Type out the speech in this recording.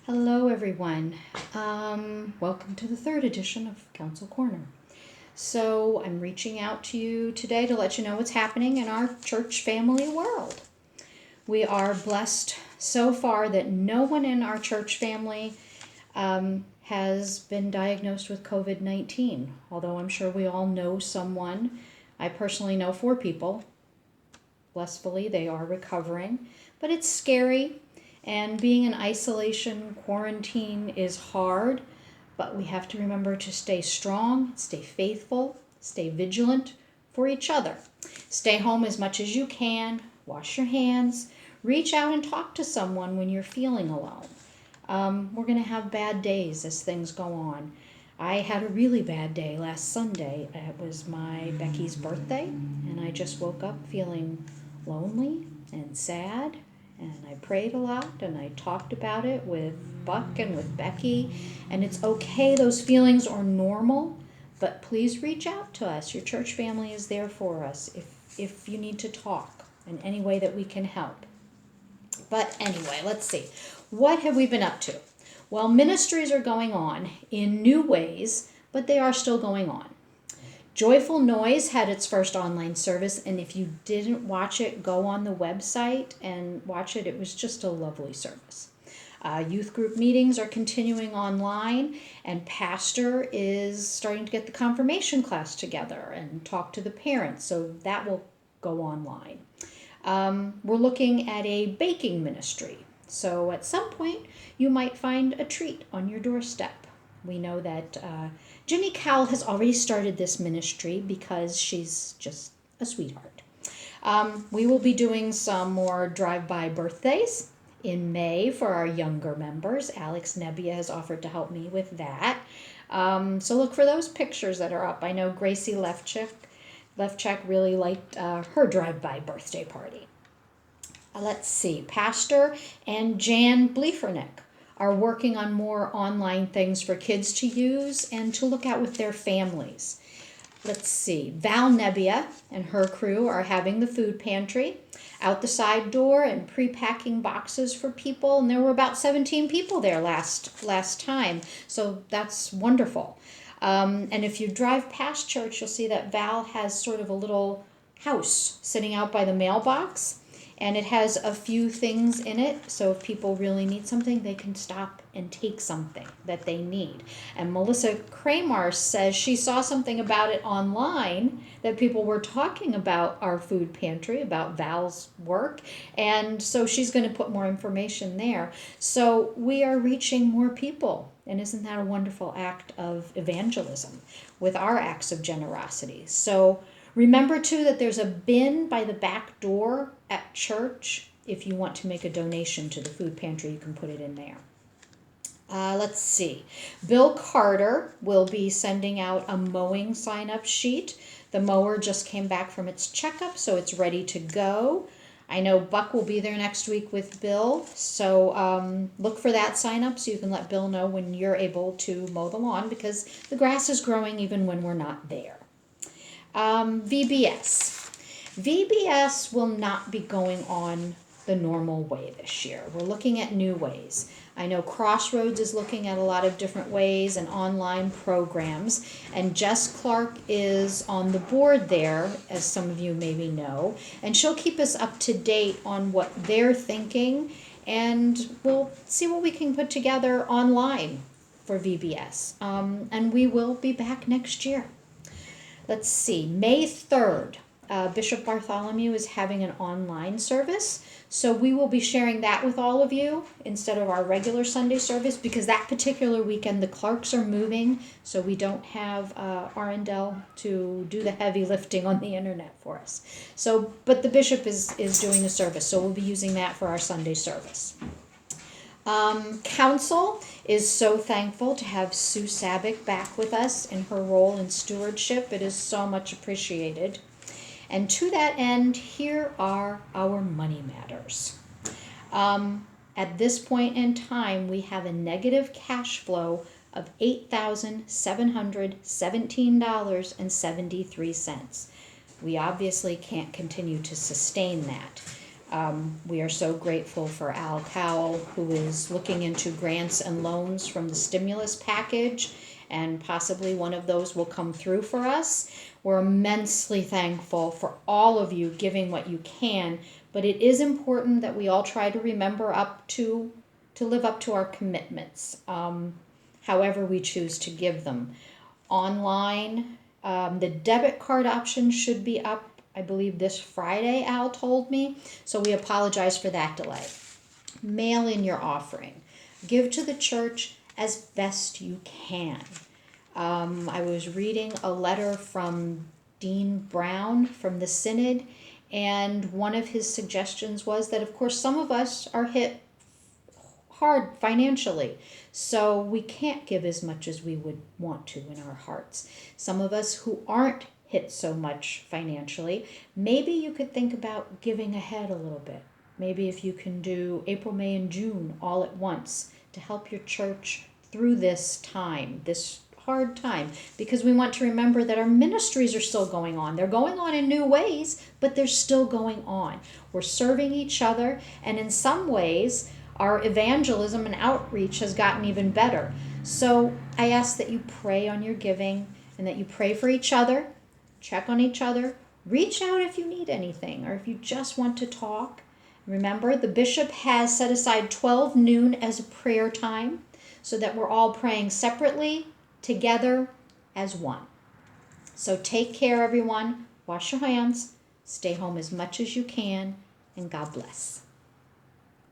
Hello, everyone. Welcome to the third edition of Council Corner. So, I'm reaching out to you today to let you know what's happening in our church family world. We are blessed so far that no one in our church family has been diagnosed with COVID-19, although I'm sure we all know someone. I personally know 4 people. Blissfully, they are recovering, but it's scary. And being in isolation, quarantine is hard, but we have to remember to stay strong, stay faithful, stay vigilant for each other. Stay home as much as you can, wash your hands, reach out and talk to someone when you're feeling alone. We're going to have bad days as things go on. I had a really bad day last Sunday. It was my Becky's birthday, and I just woke up feeling lonely and sad. And I prayed a lot and I talked about it with Buck and with Becky. And it's okay, those feelings are normal, but please reach out to us. Your church family is there for us if you need to talk in any way that we can help. But anyway, let's see. What have we been up to? Well, ministries are going on in new ways, but they are still going on. Joyful Noise had its first online service, and if you didn't watch it, go on the website and watch it. It was just a lovely service. Youth group meetings are continuing online, and Pastor is starting to get the confirmation class together and talk to the parents, so that will go online. We're looking at a baking ministry, so at some point you might find a treat on your doorstep. We know that Jenny Cowell has already started this ministry because she's just a sweetheart. We will be doing some more drive-by birthdays in May for our younger members. Alex Nebbia has offered to help me with that. So look for those pictures that are up. I know Gracie Lefchuk really liked her drive-by birthday party. Let's see, Pastor and Jan Bliefernick are working on more online things for kids to use and to look at with their families. Let's see, Val Nebbia and her crew are having the food pantry out the side door and pre-packing boxes for people, and there were about 17 people there last time, so that's wonderful. And if you drive past church, you'll see that Val has sort of a little house sitting out by the mailbox, and it has a few things in it, so if people really need something, they can stop and take something that they need. And Melissa Kramer says she saw something about it online, that people were talking about our food pantry, about Val's work, and so she's going to put more information there. So we are reaching more people, and isn't that a wonderful act of evangelism with our acts of generosity? So remember, too, that there's a bin by the back door at church. If you want to make a donation to the food pantry, you can put it in there. Let's see. Bill Carter will be sending out a mowing sign-up sheet. The mower just came back from its checkup, so it's ready to go. I know Buck will be there next week with Bill, so look for that sign-up so you can let Bill know when you're able to mow the lawn, because the grass is growing even when we're not there. VBS. VBS will not be going on the normal way this year. We're looking at new ways. I know Crossroads is looking at a lot of different ways and online programs, and Jess Clark is on the board there, as some of you maybe know, and she'll keep us up to date on what they're thinking, and we'll see what we can put together online for VBS. And we will be back next year. Let's see, May 3rd, Bishop Bartholomew is having an online service. So we will be sharing that with all of you instead of our regular Sunday service, because that particular weekend the Clarks are moving, so we don't have Arundel to do the heavy lifting on the internet for us. So, but the bishop is doing the service, so we'll be using that for our Sunday service. Council is so thankful to have Sue Sabick back with us in her role in stewardship. It is so much appreciated. And to that end, here are our money matters. At this point in time, we have a negative cash flow of $8,717.73. We obviously can't continue to sustain that. We are so grateful for Al Cowell, who is looking into grants and loans from the stimulus package, and possibly one of those will come through for us. We're immensely thankful for all of you giving what you can, but it is important that we all try to remember to live up to our commitments, however we choose to give them. Online, the debit card option should be up, I believe, this Friday, Al told me, so we apologize for that delay. Mail in your offering. Give to the church as best you can. I was reading a letter from Dean Brown from the Synod, and one of his suggestions was that, of course, some of us are hit hard financially, so we can't give as much as we would want to in our hearts. Some of us who aren't hit so much financially, maybe you could think about giving ahead a little bit. Maybe if you can do April, May, and June all at once to help your church through this time, this hard time, because we want to remember that our ministries are still going on. They're going on in new ways, but they're still going on. We're serving each other, and in some ways, our evangelism and outreach has gotten even better. So I ask that you pray on your giving and that you pray for each other, check on each other, reach out if you need anything or if you just want to talk. Remember, the bishop has set aside 12 noon as a prayer time so that we're all praying separately, together, as one. So take care, everyone. Wash your hands, stay home as much as you can, and God bless.